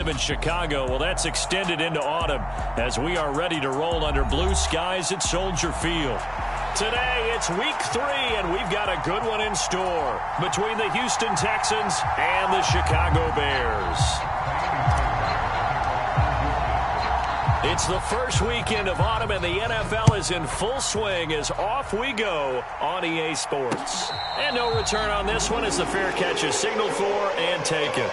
In Chicago, well, that's extended into autumn as we are ready to roll under blue skies at Soldier Field. Today, it's week 3, and we've got a good one in store between the Houston Texans and the Chicago Bears. It's the first weekend of autumn, and the NFL is in full swing as off we go on EA Sports. And no return on this one as the fair catch is signaled for and taken.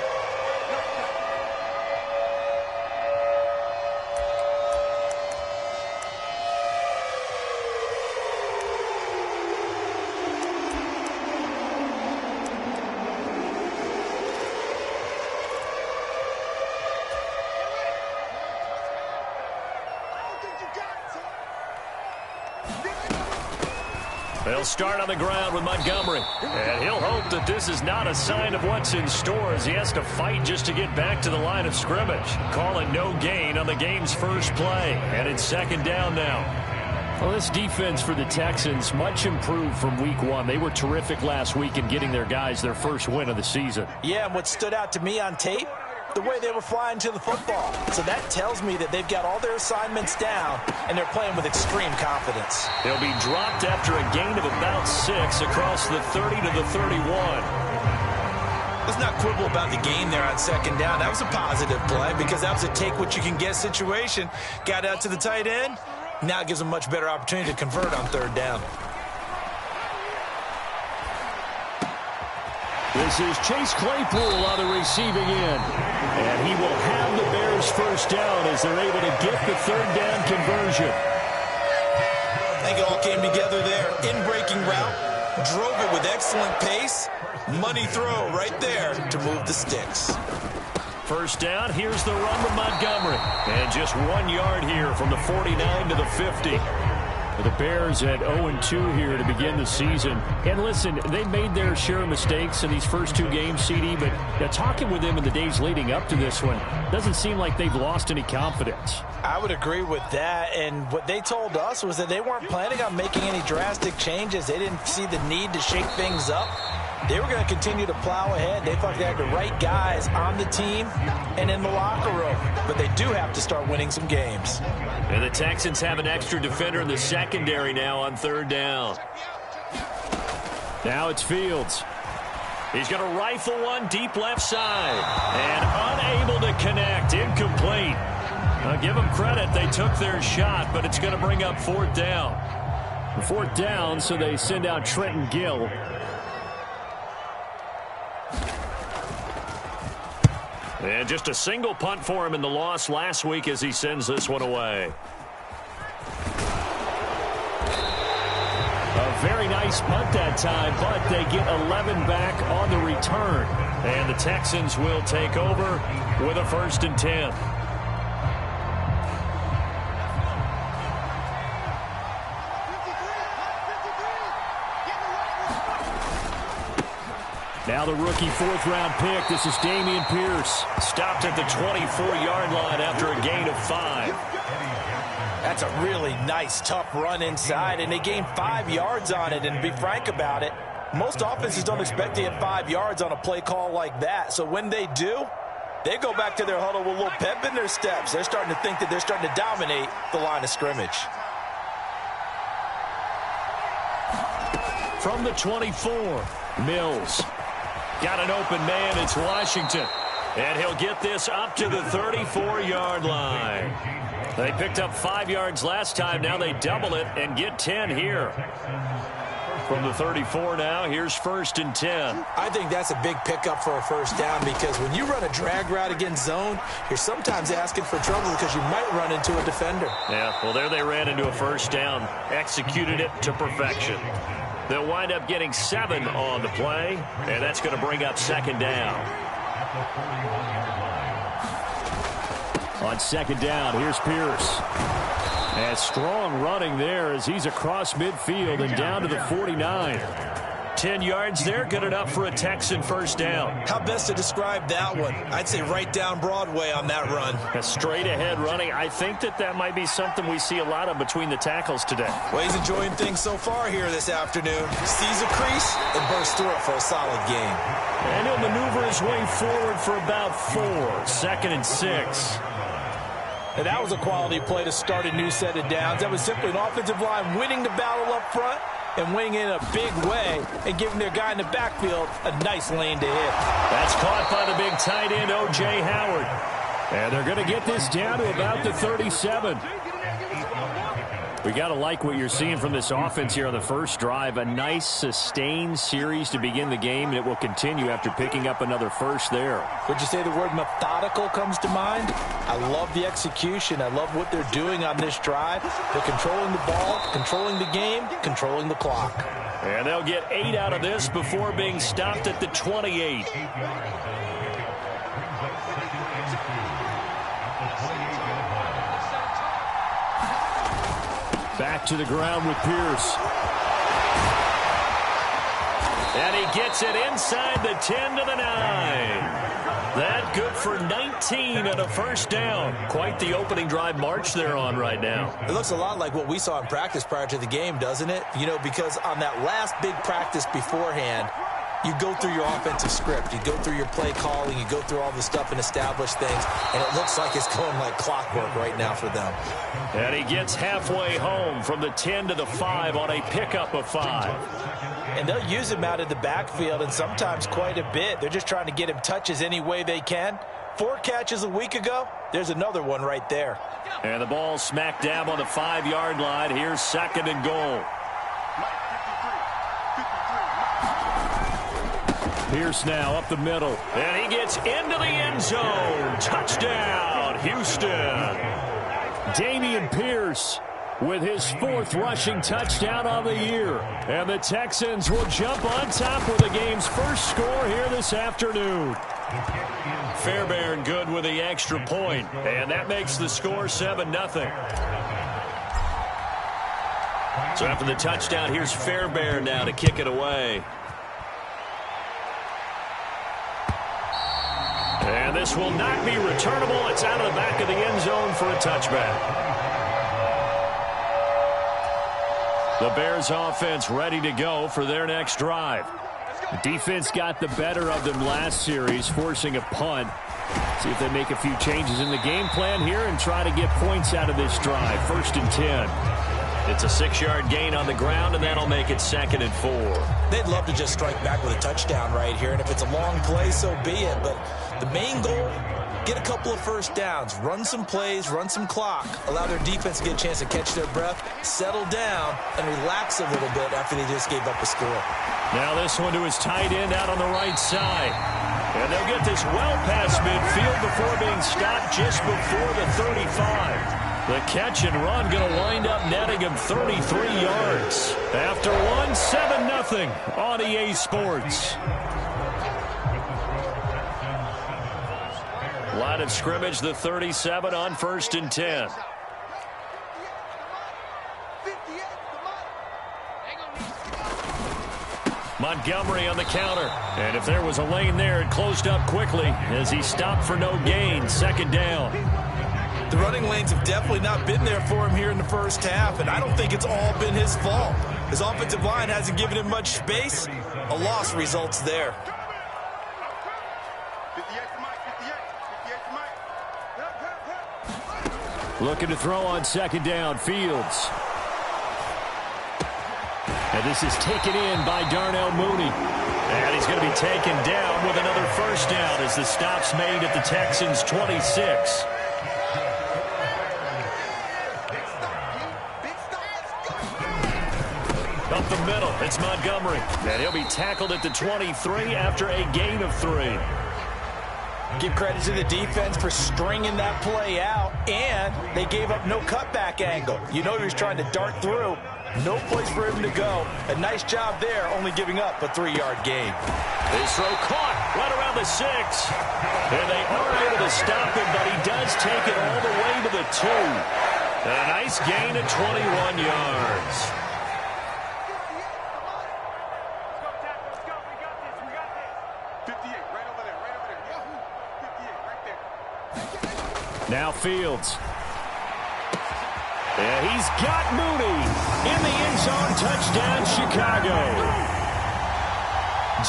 They'll start on the ground with Montgomery. And he'll hope that this is not a sign of what's in store as he has to fight just to get back to the line of scrimmage. Calling no gain on the game's first play. And it's second down now. Well, this defense for the Texans, much improved from week 1. They were terrific last week in getting their guys their first win of the season. Yeah, and what stood out to me on tape, the way they were flying to the football. So that tells me that they've got all their assignments down, and they're playing with extreme confidence. They'll be dropped after a gain of about 6 across the 30 to the 31. Let's not quibble about the game there on second down. That was a positive play because that was a take-what-you-can-get situation. Got out to the tight end. Now it gives them a much better opportunity to convert on third down. This is Chase Claypool on the receiving end. And he will have the Bears first down as they're able to get the third down conversion. I think it all came together there. In-breaking route, drove it with excellent pace. Money throw right there to move the sticks. First down, here's the run with Montgomery. And just 1 yard here from the 49 to the 50. The Bears at 0-2 here to begin the season. And listen, they made their share of mistakes in these first 2 games, CD, but talking with them in the days leading up to this one, doesn't seem like they've lost any confidence. I would agree with that, and what they told us was that they weren't planning on making any drastic changes. They didn't see the need to shake things up. They were going to continue to plow ahead. They thought they had the right guys on the team and in the locker room. But they do have to start winning some games. And the Texans have an extra defender in the secondary now on third down. Now it's Fields. He's going to rifle one deep left side. And unable to connect. Incomplete. Now give them credit. They took their shot, but it's going to bring up fourth down. Fourth down, so they send out Trenton Gill. And just a single punt for him in the loss last week as he sends this one away. A very nice punt that time, but they get 11 back on the return. And the Texans will take over with a 1st and 10. Now the rookie 4th-round pick. This is Dameon Pierce. Stopped at the 24-yard line after a gain of 5. That's a really nice, tough run inside, and they gained 5 yards on it. And to be frank about it, most offenses don't expect to get 5 yards on a play call like that. So when they do, they go back to their huddle with a little pep in their steps. They're starting to think that they're starting to dominate the line of scrimmage. From the 24, Mills. Got an open man, it's Washington. And he'll get this up to the 34-yard line. They picked up 5 yards last time. Now they double it and get 10 here. From the 34 now, here's 1st and 10. I think that's a big pickup for a first down because when you run a drag route against zone, you're sometimes asking for trouble because you might run into a defender. Yeah, well, there they ran into a first down. Executed it to perfection. They'll wind up getting 7 on the play, and that's going to bring up 2nd down. On 2nd down, here's Pierce. And strong running there as he's across midfield and down to the 49. 10 yards there, good enough for a Texan first down. How best to describe that one? I'd say right down Broadway on that run. A straight-ahead running. I think that might be something we see a lot of between the tackles today. Well, he's enjoying things so far here this afternoon. Sees a crease and bursts through it for a solid game. And he'll maneuver his way forward for about 4. 2nd and 6. And that was a quality play to start a new set of downs. That was simply an offensive line winning the battle up front and winning in a big way and giving their guy in the backfield a nice lane to hit. That's caught by the big tight end, O.J. Howard. And they're going to get this down to about the 37. We got to like what you're seeing from this offense here on the first drive. A nice, sustained series to begin the game, and it will continue after picking up another first there. Would you say the word methodical comes to mind? I love the execution. I love what they're doing on this drive. They're controlling the ball, controlling the game, controlling the clock. And they'll get 8 out of this before being stopped at the 28. Back to the ground with Pierce. And he gets it inside the 10 to the 9. That good for 19 and a first down. Quite the opening drive march they're on right now. It looks a lot like what we saw in practice prior to the game, doesn't it? You know, because on that last big practice beforehand, you go through your offensive script. You go through your play calling. You go through all the stuff and establish things. And it looks like it's going like clockwork right now for them. And he gets halfway home from the 10 to the 5 on a pickup of 5. And they'll use him out of the backfield, and sometimes quite a bit. They're just trying to get him touches any way they can. 4 catches a week ago. There's another one right there. And the ball smack dab on the 5-yard line. Here's 2nd and goal. Pierce now up the middle. And he gets into the end zone. Touchdown, Houston. Dameon Pierce with his 4th rushing touchdown on the year. And the Texans will jump on top with the game's first score here this afternoon. Fairbairn good with the extra point. And that makes the score 7-0. So after the touchdown, here's Fairbairn now to kick it away. And this will not be returnable. It's out of the back of the end zone for a touchback. The Bears offense ready to go for their next drive. The defense got the better of them last series, forcing a punt. See if they make a few changes in the game plan here and try to get points out of this drive. 1st and 10. It's a 6-yard gain on the ground, and that'll make it 2nd and 4. They'd love to just strike back with a touchdown right here, and if it's a long play, so be it. But the main goal, get a couple of first downs, run some plays, run some clock, allow their defense to get a chance to catch their breath, settle down, and relax a little bit after they just gave up a score. Now this one to his tight end out on the right side. And they'll get this well past midfield before being stopped just before the 35. The catch and run going to wind up netting him 33 yards. After one, 7-0 on EA Sports. Line of scrimmage, the 37 on 1st and 10. Montgomery on the counter. And if there was a lane there, it closed up quickly as he stopped for no gain. 2nd down. The running lanes have definitely not been there for him here in the first half, and I don't think it's all been his fault. His offensive line hasn't given him much space. A loss results there. Looking to throw on 2nd down, Fields. And this is taken in by Darnell Mooney. And he's going to be taken down with another first down as the stop's made at the Texans' 26. Up the middle, it's Montgomery. And he'll be tackled at the 23 after a gain of 3. Give credit to the defense for stringing that play out, and they gave up no cutback angle. You know he was trying to dart through. No place for him to go. A nice job there, only giving up a 3-yard gain. This throw caught right around the 6. And they are able to stop him, but he does take it all the way to the 2. And a nice gain of 21 yards. Now Fields. Yeah, he's got Mooney in the end zone. Touchdown, Chicago.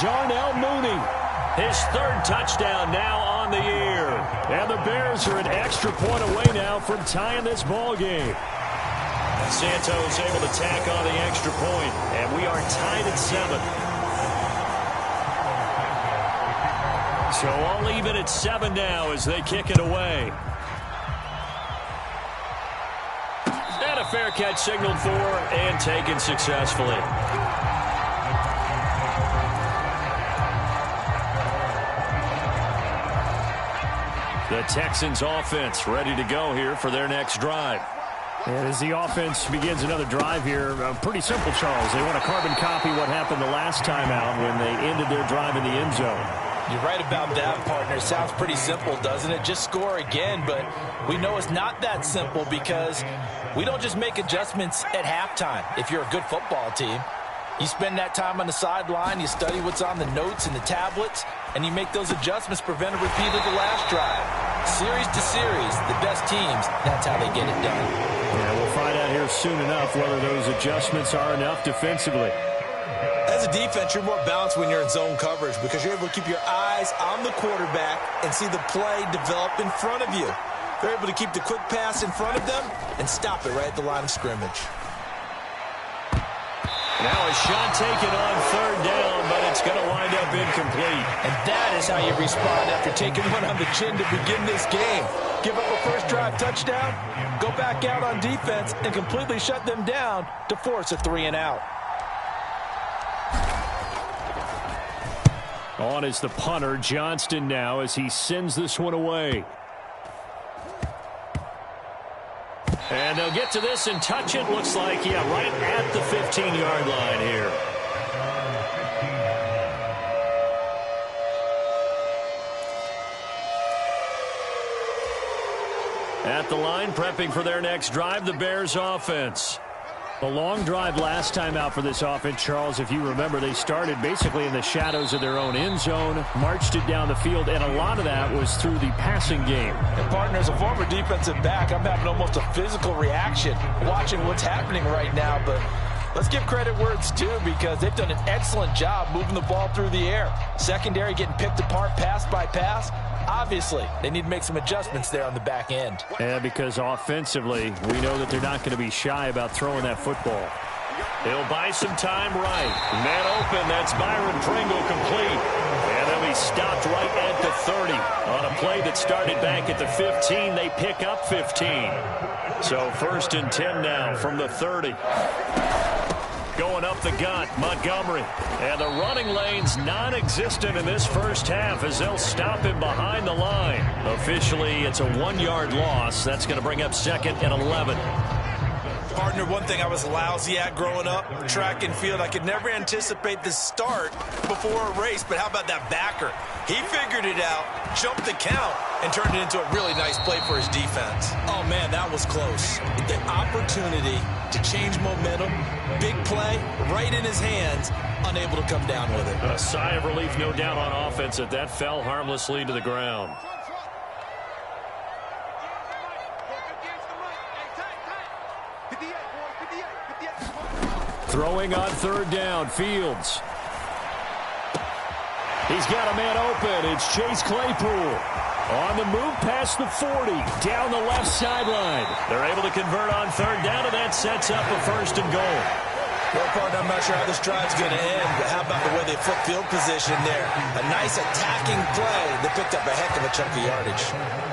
Darnell Mooney, his third touchdown now on the year. And the Bears are an extra point away now from tying this ball game. Santos able to tack on the extra point, and we are tied at 7. So all even at 7 now as they kick it away. And a fair catch signaled for and taken successfully. The Texans offense ready to go here for their next drive. And as the offense begins another drive here, pretty simple, Charles. They want to carbon copy what happened the last time out when they ended their drive in the end zone. You're right about that, partner. Sounds pretty simple, doesn't it? Just score again, but we know it's not that simple because we don't just make adjustments at halftime if you're a good football team. You spend that time on the sideline, you study what's on the notes and the tablets, and you make those adjustments, prevent a repeat of the last drive. Series to series, the best teams, that's how they get it done. Yeah, we'll find out here soon enough whether those adjustments are enough defensively. As a defense, you're more balanced when you're in zone coverage because you're able to keep your eyes on the quarterback and see the play develop in front of you. They're able to keep the quick pass in front of them and stop it right at the line of scrimmage. Now a shot taken on third down, but it's going to wind up incomplete. And that is how you respond after taking one on the chin to begin this game. Give up a first drive touchdown, go back out on defense, and completely shut them down to force a 3-and-out. On is the punter, Johnston, now as he sends this one away. And they'll get to this and touch it. Looks like, yeah, right at the 15-yard line here. At the line, prepping for their next drive, the Bears offense. The long drive last time out for this offense, Charles, if you remember, they started basically in the shadows of their own end zone, marched it down the field, and a lot of that was through the passing game. And partner, as a former defensive back, I'm having almost a physical reaction watching what's happening right now, but let's give credit where it's due because they've done an excellent job moving the ball through the air. Secondary getting picked apart pass by pass. Obviously, they need to make some adjustments there on the back end. Yeah, because offensively, we know that they're not going to be shy about throwing that football. He'll buy some time right. Man open, that's Byron Pringle complete. And they'll be stopped right at the 30. On a play that started back at the 15, they pick up 15. So 1st and 10 now from the 30. Going up the gut, Montgomery. And the running lane's non-existent in this first half as they'll stop him behind the line. Officially, it's a 1-yard loss. That's going to bring up 2nd and 11. Partner, one thing I was lousy at growing up, track and field, I could never anticipate the start before a race, but how about that backer? He figured it out, jumped the count, and turned it into a really nice play for his defense. Oh, man, that was close. The opportunity to change momentum, big play, right in his hands, unable to come down with it. A sigh of relief, no doubt, on offense that fell harmlessly to the ground. Throwing on 3rd down, Fields. He's got a man open. It's Chase Claypool. On the move past the 40, down the left sideline. They're able to convert on 3rd down, and that sets up a 1st and goal. Well, partner, I'm not sure how this drive's going to end, but how about the way they flip field position there? A nice attacking play that picked up a heck of a chunk of yardage.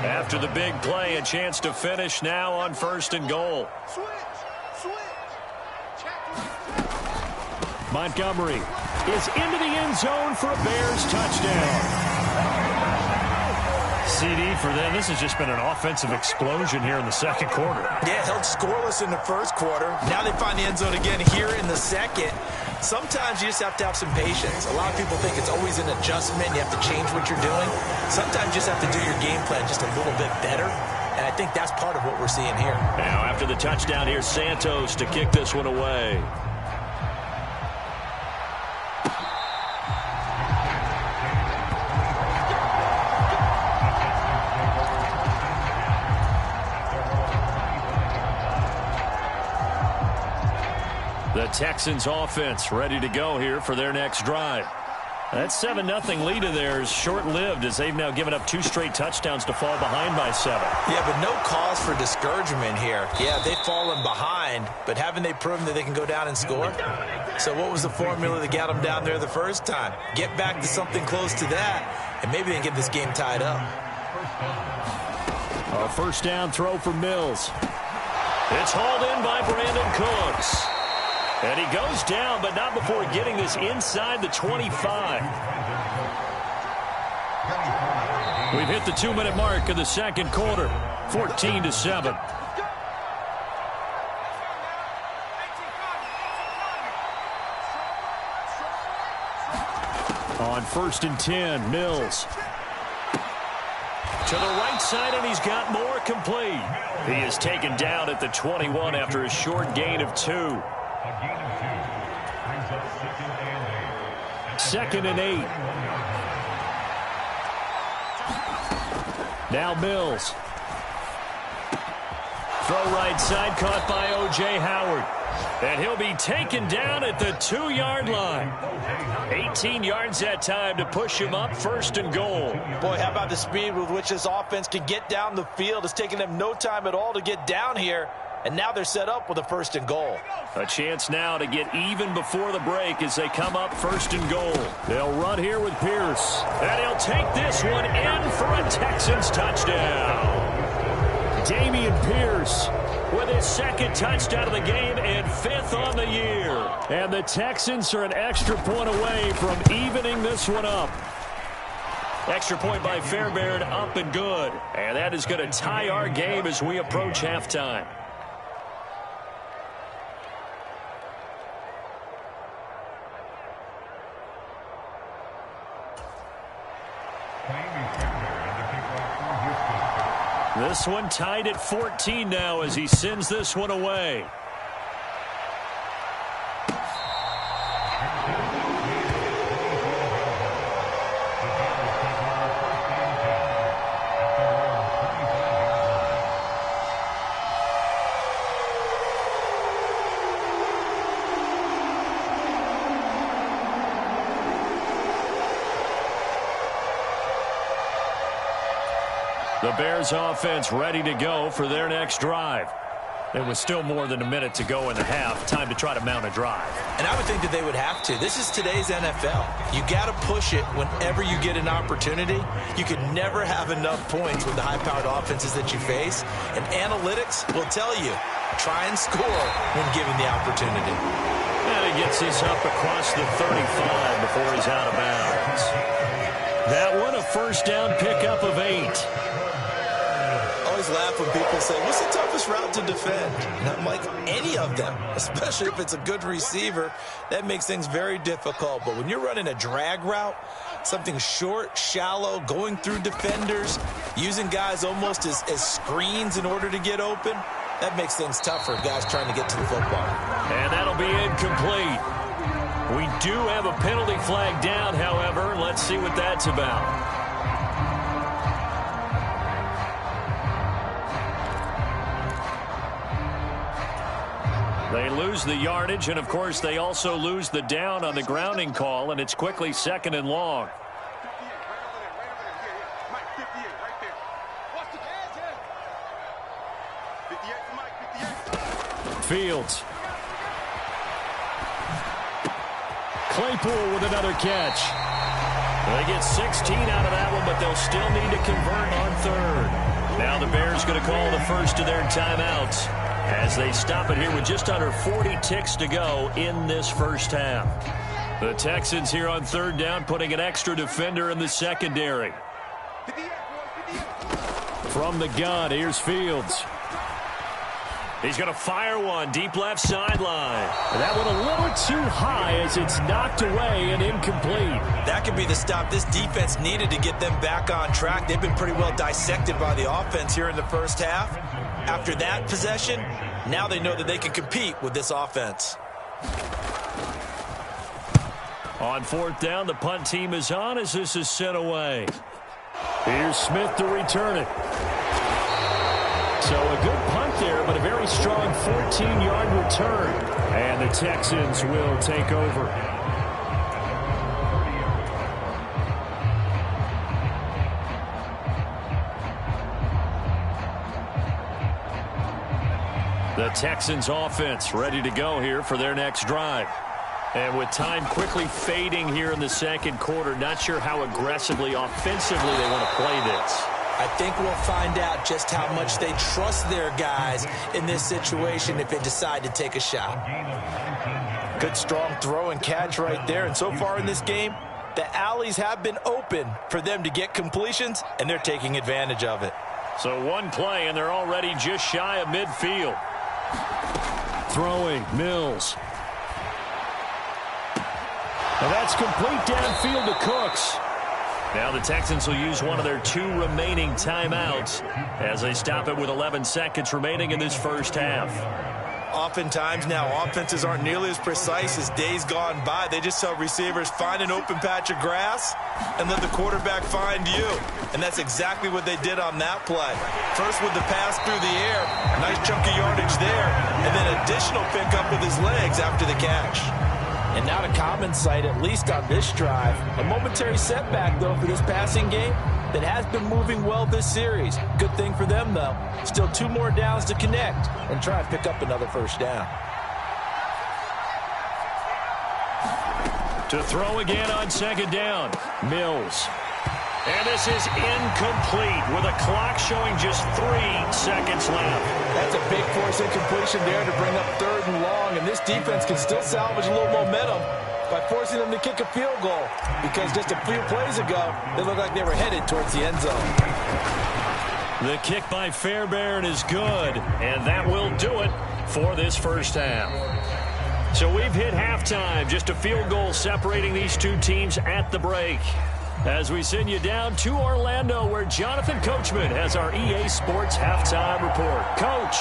After the big play, a chance to finish now on 1st and goal. Montgomery is into the end zone for a Bears touchdown. CD for them. This has just been an offensive explosion here in the 2nd quarter. Yeah, held scoreless in the 1st quarter. Now they find the end zone again here in the 2nd. Sometimes you just have to have some patience. A lot of people think it's always an adjustment. You have to change what you're doing. Sometimes you just have to do your game plan just a little bit better. And I think that's part of what we're seeing here. Now after the touchdown, here's Santos to kick this one away. The Texans offense ready to go here for their next drive. That 7-0 lead of theirs short-lived as they've now given up 2 straight touchdowns to fall behind by 7. Yeah, but no cause for discouragement here. Yeah, they've fallen behind, but haven't they proven that they can go down and score? So what was the formula that got them down there the first time? Get back to something close to that, and maybe they can get this game tied up. A first down throw for Mills. It's hauled in by Brandon Cooks. And he goes down, but not before getting this inside the 25. We've hit the 2-minute mark of the second quarter, 14-7. On 1st and 10, Mills. To the right side, and he's got more complete. He is taken down at the 21 after a short gain of 2. Second and 8. Now Mills. Throw right side, caught by O.J. Howard. And he'll be taken down at the 2-yard line. 18 yards that time to push him up, 1st and goal. Boy, how about the speed with which this offense can get down the field? It's taken them no time at all to get down here. And now they're set up with a 1st and goal. A chance now to get even before the break as they come up 1st and goal. They'll run here with Pierce. And he'll take this one in for a Texans touchdown. Dameon Pierce with his 2nd touchdown of the game and 5th on the year. And the Texans are an extra point away from evening this one up. Extra point by Fairbairn, up and good. And that is going to tie our game as we approach halftime. This one tied at 14 now as he sends this one away. The Bears offense ready to go for their next drive. There was still more than a minute to go in the half. Time to try to mount a drive. And I would think that they would have to. This is today's NFL. You got to push it whenever you get an opportunity. You could never have enough points with the high-powered offenses that you face. And analytics will tell you, try and score when given the opportunity. And he gets this up across the 35 before he's out of bounds. That one, a first down pickup of 8. Always laugh when people say, what's the toughest route to defend? And I'm like, any of them, especially if it's a good receiver. That makes things very difficult. But when you're running a drag route, something short, shallow, going through defenders, using guys almost as screens in order to get open, that makes things tough for guys trying to get to the football. And that'll be incomplete. We do have a penalty flag down, however. Let's see what that's about. They lose the yardage, and, of course, they also lose the down on the grounding call, and it's quickly 2nd and long. Fields. Claypool with another catch. They get 16 out of that one, but they'll still need to convert on 3rd. Now the Bears going to call the first of their timeouts as they stop it here with just under 40 ticks to go in this first half. The Texans here on 3rd down, putting an extra defender in the secondary. From the gun, here's Fields. He's going to fire one deep left sideline. And that one a little too high as it's knocked away and incomplete. That could be the stop this defense needed to get them back on track. They've been pretty well dissected by the offense here in the first half. After that possession, now they know that they can compete with this offense. On 4th down, the punt team is on as this is sent away. Here's Smith to return it. So a good punt there, but a very strong 14-yard return. And the Texans will take over. The Texans offense ready to go here for their next drive. And with time quickly fading here in the second quarter, not sure how aggressively, offensively they want to play this. I think we'll find out just how much they trust their guys in this situation if they decide to take a shot. Good strong throw and catch right there. And so far in this game, the alleys have been open for them to get completions, and they're taking advantage of it. So one play, and they're already just shy of midfield. Throwing, Mills. And that's complete downfield to Cooks. Now the Texans will use one of their 2 remaining timeouts as they stop it with 11 seconds remaining in this first half. Oftentimes now, offenses aren't nearly as precise as days gone by. They just tell receivers, find an open patch of grass and let the quarterback find you. And that's exactly what they did on that play. First with the pass through the air, nice chunk of yardage there, and then additional pickup with his legs after the catch. And not a common sight, at least on this drive. A momentary setback, though, for this passing game that has been moving well this series. Good thing for them, though. Still 2 more downs to connect and try and pick up another first down. To throw again on second down, Mills. And this is incomplete with a clock showing just 3 seconds left. That's a big force incompletion there to bring up 3rd and long, and this defense can still salvage a little momentum by forcing them to kick a field goal, because just a few plays ago, they looked like they were headed towards the end zone. The kick by Fairbairn is good, and that will do it for this first half. So we've hit halftime, just a field goal separating these 2 teams at the break. As we send you down to Orlando, where Jonathan Coachman has our EA Sports halftime report. Coach,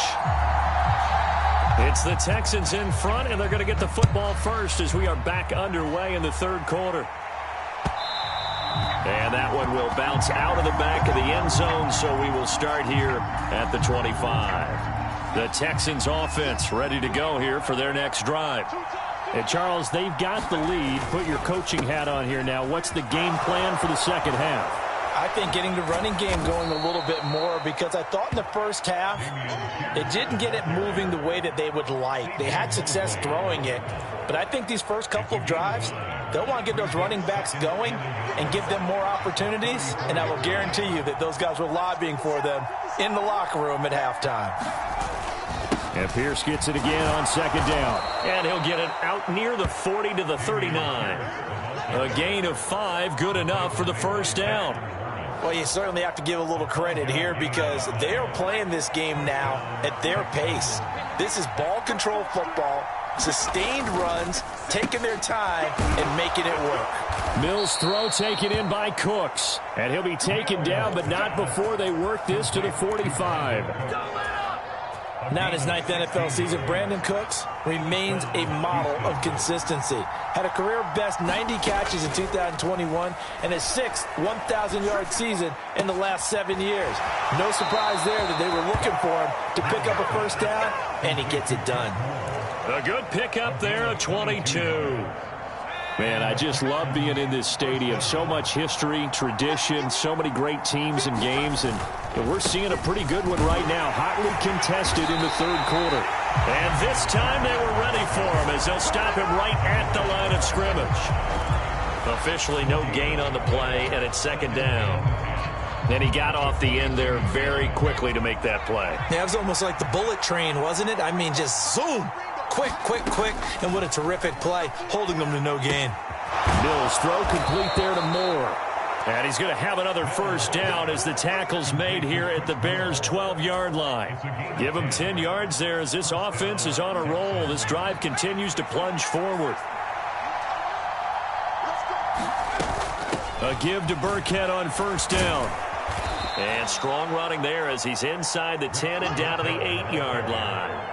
it's the Texans in front, and they're going to get the football first as we are back underway in the 3rd quarter. And that one will bounce out of the back of the end zone, so we will start here at the 25. The Texans offense ready to go here for their next drive. And Charles, they've got the lead. Put your coaching hat on here now. What's the game plan for the second half? I think getting the running game going a little bit more, because I thought in the first half it didn't get it moving the way that they would like. They had success throwing it, but I think these first couple of drives, they'll want to get those running backs going and give them more opportunities, and I will guarantee you that those guys were lobbying for them in the locker room at halftime. And Pierce gets it again on second down. And he'll get it out near the 40 to the 39. A gain of 5, good enough for the first down. Well, you certainly have to give a little credit here, because they are playing this game now at their pace. This is ball control football, sustained runs, taking their time and making it work. Mills' throw taken in by Cooks. And he'll be taken down, but not before they work this to the 45. Now in his 9th NFL season, Brandon Cooks remains a model of consistency. Had a career-best 90 catches in 2021 and his 6th 1,000-yard season in the last 7 years. No surprise there that they were looking for him to pick up a first down, and he gets it done. A good pickup there, a 22. Man, I just love being in this stadium. So much history, tradition, so many great teams and games, and we're seeing a pretty good one right now, hotly contested in the 3rd quarter. And this time they were ready for him as they'll stop him right at the line of scrimmage. Officially no gain on the play, and it's second down. And he got off the end there very quickly to make that play. Yeah, it was almost like the bullet train, wasn't it? I mean, just zoom. Quick, quick, quick, and what a terrific play, holding them to no gain. Mills' throw complete there to Moore. And he's going to have another first down as the tackle's made here at the Bears' 12-yard line. Give him 10 yards there as this offense is on a roll. This drive continues to plunge forward. A give to Burkhead on first down. And strong running there as he's inside the 10 and down to the 8-yard line.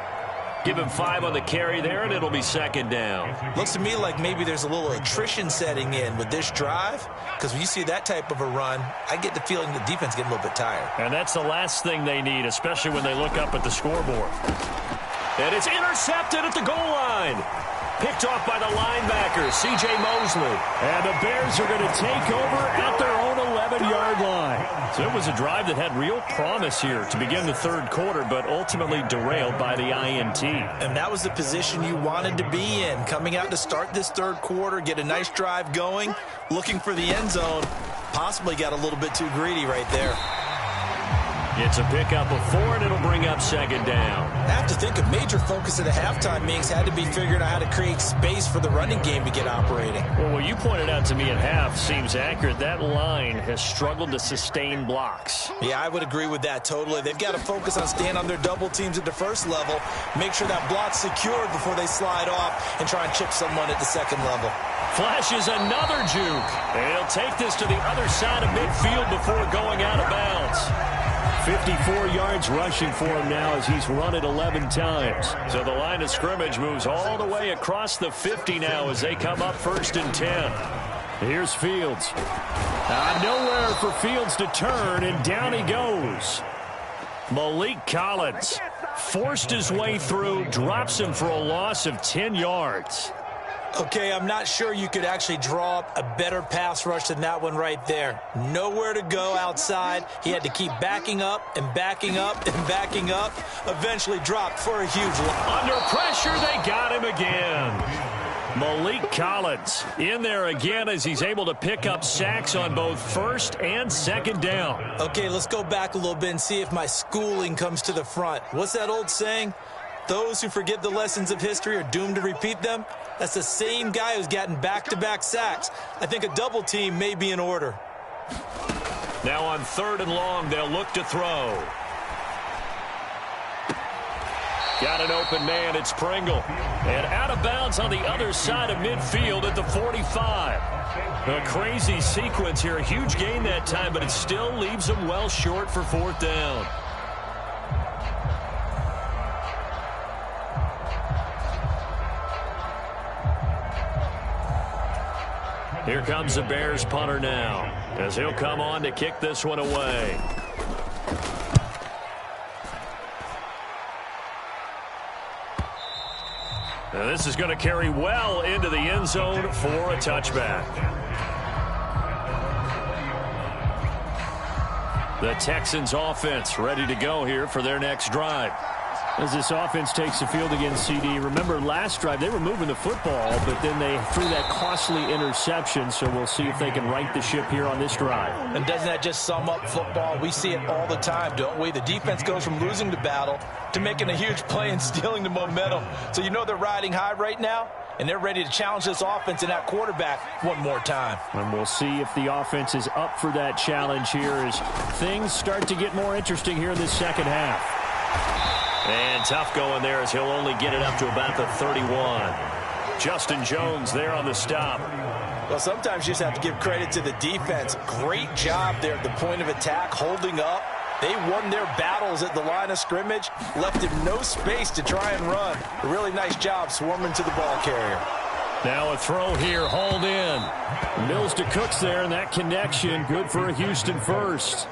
Give him 5 on the carry there, and it'll be second down. Looks to me like maybe there's a little attrition setting in with this drive, because when you see that type of a run, I get the feeling the defense getting a little bit tired. And that's the last thing they need, especially when they look up at the scoreboard. And it's intercepted at the goal line. Picked off by the linebacker, C.J. Mosley. And the Bears are going to take over at their own 11-yard line. So it was a drive that had real promise here to begin the third quarter, but ultimately derailed by the INT. And that was the position you wanted to be in, coming out to start this third quarter, get a nice drive going, looking for the end zone. Possibly got a little bit too greedy right there. It's a pickup of 4, and it'll bring up second down. I have to think a major focus at the halftime meetings had to be figuring out how to create space for the running game to get operating. Well, what you pointed out to me at half seems accurate. That line has struggled to sustain blocks. Yeah, I would agree with that totally. They've got to focus on staying on their double teams at the first level, make sure that block's secured before they slide off and try and chip someone at the second level. Flashes another juke. And he'll take this to the other side of midfield before going out of bounds. 54 yards rushing for him now as he's run it 11 times. So the line of scrimmage moves all the way across the 50 now as they come up 1st and 10. Here's Fields. Nowhere for Fields to turn, and down he goes. Malik Collins forced his way through, drops him for a loss of 10 yards. Okay, I'm not sure you could actually draw up a better pass rush than that one right there. Nowhere to go outside. He had to keep backing up and backing up and backing up. Eventually dropped for a huge loss. Under pressure, they got him again. Malik Collins in there again as he's able to pick up sacks on both first and second down. Okay, let's go back a little bit and see if my schooling comes to the front. What's that old saying? Those who forget the lessons of history are doomed to repeat them. That's the same guy who's gotten back-to-back sacks. I think a double team may be in order. Now on 3rd and long, they'll look to throw. Got an open man, it's Pringle. And out of bounds on the other side of midfield at the 45. A crazy sequence here, a huge gain that time, but it still leaves them well short for 4th down. Here comes the Bears punter now, as he'll come on to kick this one away. Now this is going to carry well into the end zone for a touchback. The Texans offense ready to go here for their next drive. As this offense takes the field against CD, remember last drive they were moving the football, but then they threw that costly interception, so we'll see if they can right the ship here on this drive. And doesn't that just sum up football? We see it all the time, don't we? The defense goes from losing the battle to making a huge play and stealing the momentum. So you know they're riding high right now, and they're ready to challenge this offense and that quarterback one more time. And we'll see if the offense is up for that challenge here as things start to get more interesting here in this second half. And tough going there as he'll only get it up to about the 31. Justin Jones there on the stop. Well, sometimes you just have to give credit to the defense. Great job there at the point of attack, holding up. They won their battles at the line of scrimmage, left him no space to try and run. A really nice job swarming to the ball carrier. Now a throw here, hauled in. Mills to Cooks there, and that connection good for a Houston first.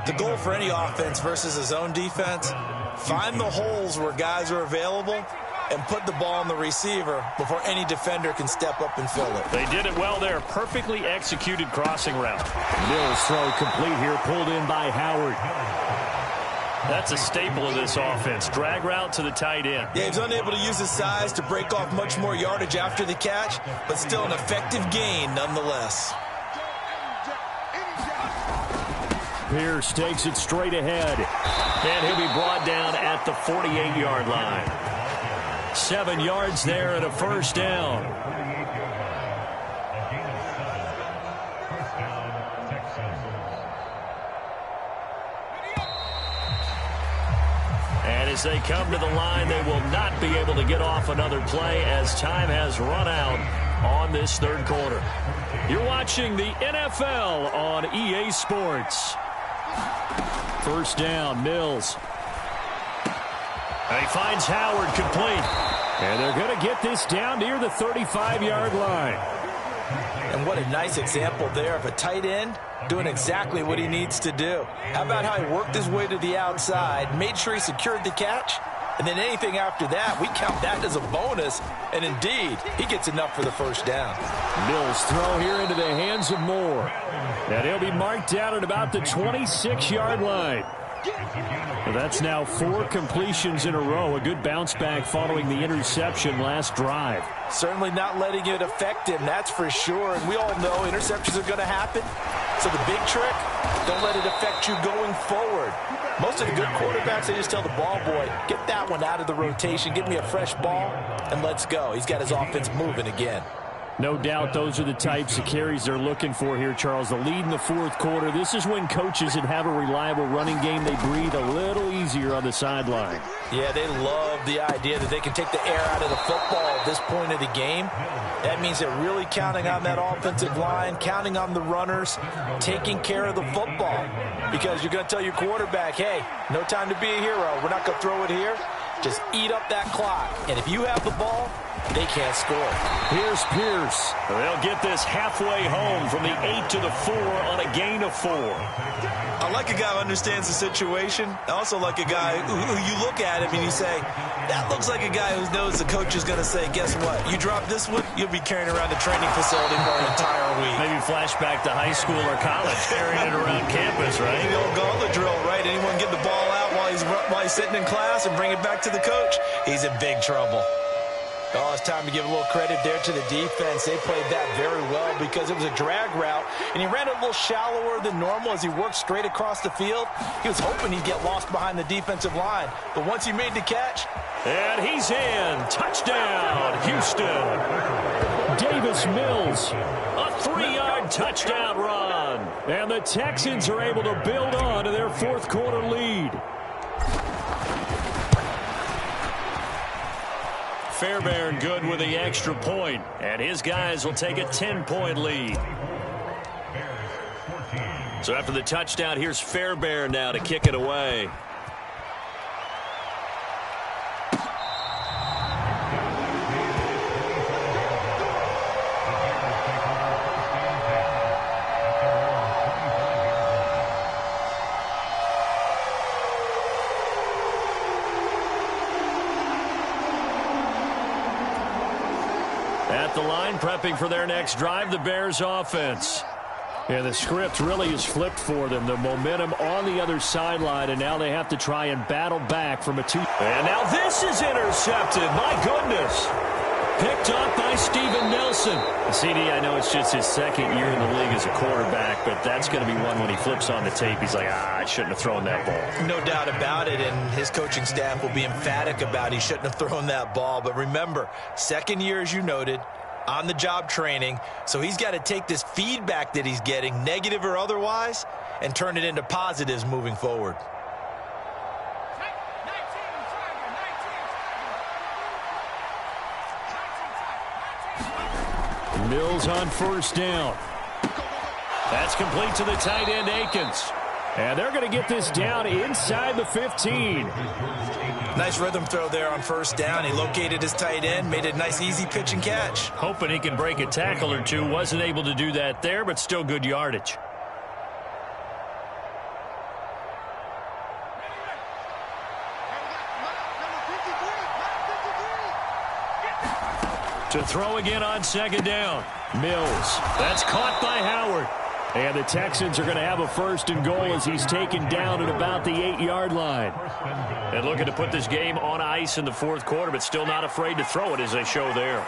The goal for any offense versus a zone defense, find the holes where guys are available and put the ball on the receiver before any defender can step up and fill it. They did it well there. Perfectly executed crossing route. Mills throw complete here, pulled in by Howard. That's a staple of this offense. Drag route to the tight end. Yeah, he's unable to use his size to break off much more yardage after the catch, but still an effective gain nonetheless. Pierce takes it straight ahead. And he'll be brought down at the 48-yard line. 7 yards there and a first down. And as they come to the line, they will not be able to get off another play as time has run out on this third quarter. You're watching the NFL on EA Sports. First down, Mills. And he finds Howard complete. And they're going to get this down near the 35-yard line. And what a nice example there of a tight end doing exactly what he needs to do. How about how he worked his way to the outside, made sure he secured the catch, and then anything after that, we count that as a bonus. And indeed, he gets enough for the first down. Mills throw here into the hands of Moore. And he'll be marked down at about the 26-yard line. Well, that's now 4 completions in a row. A good bounce back following the interception last drive. Certainly not letting it affect him, that's for sure. And we all know interceptions are going to happen. So the big trick, don't let it affect you going forward. Most of the good quarterbacks, they just tell the ball boy, get that one out of the rotation, give me a fresh ball, and let's go. He's got his offense moving again. No doubt those are the types of carries they're looking for here, Charles. The lead in the fourth quarter. This is when coaches that have a reliable running game, they breathe a little easier on the sideline. Yeah, they love the idea that they can take the air out of the football at this point of the game. That means they're really counting on that offensive line, counting on the runners, taking care of the football. Because you're going to tell your quarterback, hey, no time to be a hero. We're not going to throw it here. Just eat up that clock. And if you have the ball, they can't score. Here's Pierce. They'll get this halfway home from the 8 to the 4 on a gain of 4. I like a guy who understands the situation. I also like a guy who you look at him and you say, that looks like a guy who knows the coach is going to say, guess what? You drop this one, you'll be carrying around the training facility for an entire week. Maybe flashback to high school or college, carrying it around campus, right? The old gauntlet drill, right? Anyone get the ball out while he's sitting in class and bring it back to the coach? He's in big trouble. Oh, it's time to give a little credit there to the defense. They played that very well because it was a drag route, and he ran it a little shallower than normal as he worked straight across the field. He was hoping he'd get lost behind the defensive line, but once he made the catch. And he's in. Touchdown, Houston. Davis Mills, a 3-yard touchdown run. And the Texans are able to build on to their fourth quarter lead. Fairbairn good with the extra point, and his guys will take a 10-point lead. So after the touchdown, here's Fairbairn now to kick it away. At the line, prepping for their next drive, the Bears offense. Yeah, the script really is flipped for them. The momentum on the other sideline, and now they have to try and battle back from a 2. And now this is intercepted. My goodness. Picked up by Steven Nelson. CD, I know it's just his second year in the league as a quarterback, but that's going to be one when he flips on the tape. He's like, I shouldn't have thrown that ball. No doubt about it, and his coaching staff will be emphatic about he shouldn't have thrown that ball. But remember, second year, as you noted, on-the-job training, so he's got to take this feedback that he's getting, negative or otherwise, and turn it into positives moving forward. Mills on first down. That's complete to the tight end, Akins. And they're going to get this down inside the 15. Nice rhythm throw there on first down. He located his tight end, made a nice easy pitch and catch. Hoping he can break a tackle or two. Wasn't able to do that there, but still good yardage. To throw again on second down. Mills. That's caught by Howard. And the Texans are going to have a first and goal as he's taken down at about the 8-yard line. And looking to put this game on ice in the fourth quarter, but still not afraid to throw it as they show there.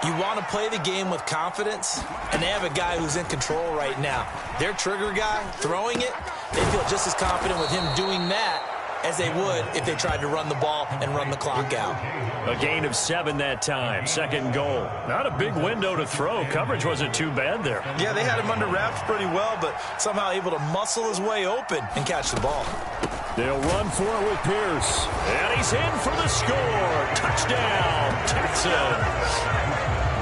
You want to play the game with confidence, and they have a guy who's in control right now. Their trigger guy throwing it, they feel just as confident with him doing that as they would if they tried to run the ball and run the clock out. A gain of 7 that time. Second goal. Not a big window to throw. Coverage wasn't too bad there. Yeah, they had him under wraps pretty well, but somehow able to muscle his way open and catch the ball. They'll run for it with Pierce. And he's in for the score. Touchdown, Texans.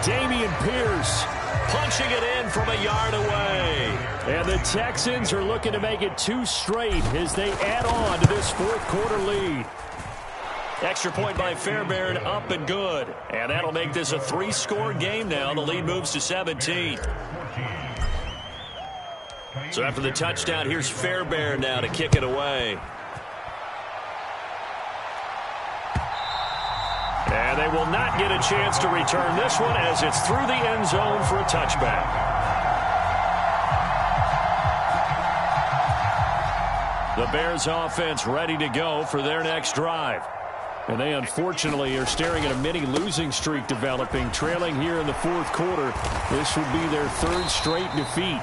Dameon Pierce punching it in from a yard away. And the Texans are looking to make it 2 straight as they add on to this fourth quarter lead. Extra point by Fairbairn, up and good. And that'll make this a 3-score game now. The lead moves to 17. So after the touchdown, here's Fairbairn now to kick it away. And they will not get a chance to return this one as it's through the end zone for a touchback. The Bears offense ready to go for their next drive. And they unfortunately are staring at a mini losing streak developing, trailing here in the fourth quarter. This will be their 3rd straight defeat.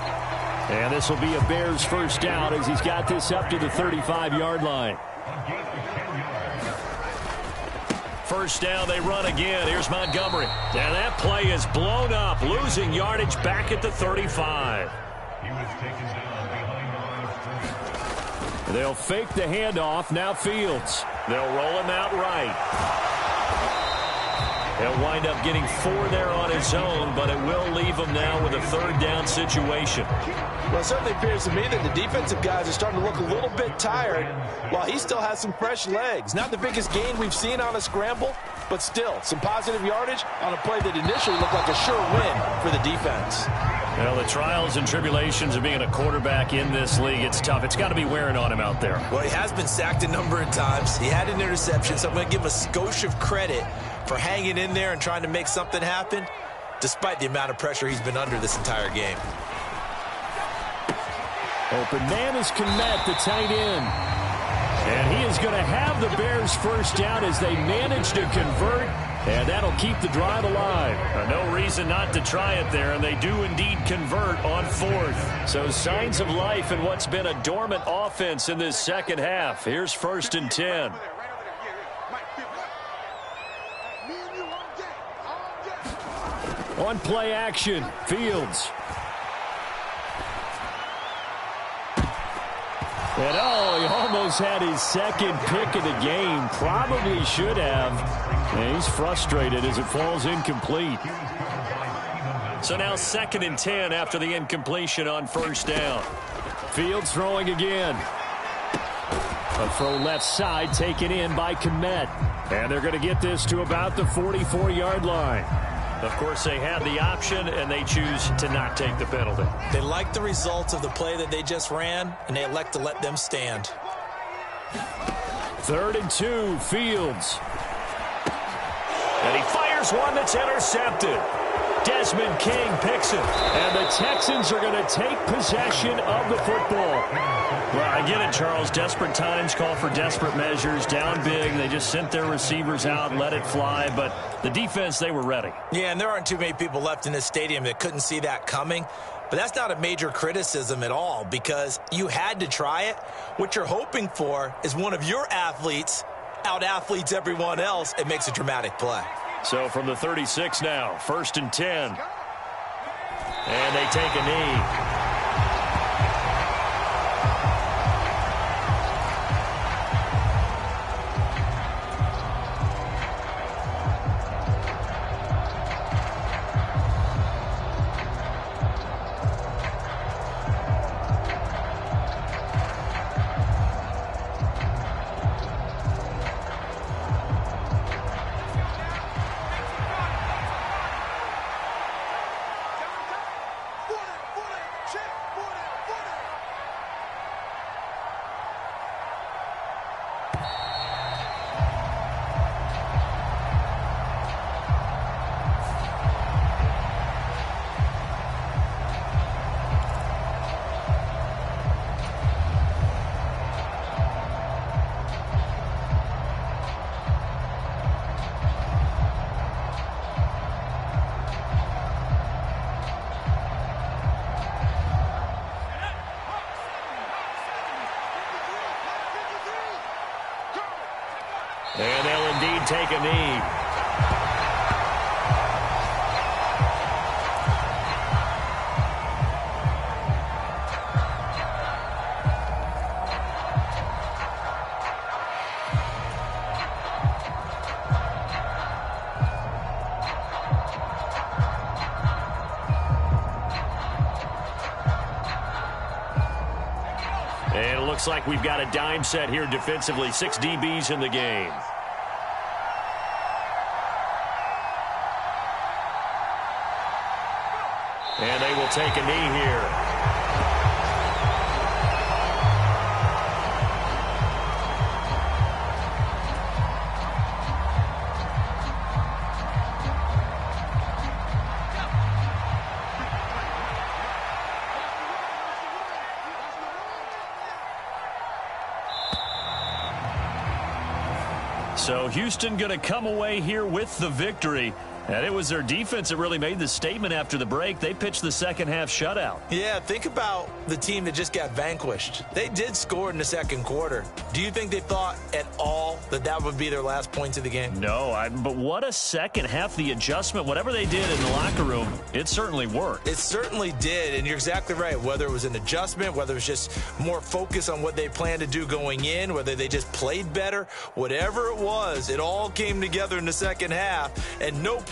And this will be a Bears first down as he's got this up to the 35-yard line. First down, they run again. Here's Montgomery. And that play is blown up, losing yardage back at the 35. They'll fake the handoff. Now Fields. They'll roll him out right. He'll wind up getting 4 there on his own, but it will leave him now with a 3rd down situation. Well, it certainly appears to me that the defensive guys are starting to look a little bit tired while he still has some fresh legs. Not the biggest gain we've seen on a scramble, but still some positive yardage on a play that initially looked like a sure win for the defense. Well, the trials and tribulations of being a quarterback in this league, it's tough. It's got to be wearing on him out there. Well, he has been sacked a number of times. He had an interception, so I'm going to give him a skosh of credit for hanging in there and trying to make something happen, despite the amount of pressure he's been under this entire game. Open man is Kmet, the tight end. And he is going to have the Bears first down as they manage to convert. And that'll keep the drive alive. No reason not to try it there, and they do indeed convert on 4th. So signs of life in what's been a dormant offense in this second half. Here's 1st and 10. On play action, Fields. And he almost had his 2nd pick of the game. Probably should have. And he's frustrated as it falls incomplete. So now 2nd and 10 after the incompletion on 1st down. Fields throwing again. A throw left side taken in by Kmet. And they're going to get this to about the 44-yard line. Of course, they had the option, and they choose to not take the penalty. They like the results of the play that they just ran, and they elect to let them stand. 3rd and 2, Fields. And he fires one that's intercepted. Desmond King picks it. And the Texans are going to take possession of the football. Well, I get it, Charles. Desperate times call for desperate measures. Down big. They just sent their receivers out and let it fly. But the defense, they were ready. Yeah, and there aren't too many people left in this stadium that couldn't see that coming. But that's not a major criticism at all because you had to try it. What you're hoping for is one of your athletes out-athletes everyone else and makes a dramatic play. So from the 36 now, 1st and 10. And they take a knee. And they'll indeed take a knee. And it looks like we've got a dime set here defensively. 6 DBs in the game. And they will take a knee here. So Houston going to come away here with the victory. And it was their defense that really made the statement after the break. They pitched the second half shutout. Yeah, think about the team that just got vanquished. They did score in the second quarter. Do you think they thought at all that that would be their last points of the game? No, but what a second half. The adjustment, whatever they did in the locker room, it certainly worked. It certainly did, and you're exactly right. Whether it was an adjustment, whether it was just more focus on what they planned to do going in, whether they just played better, whatever it was, it all came together in the second half, and no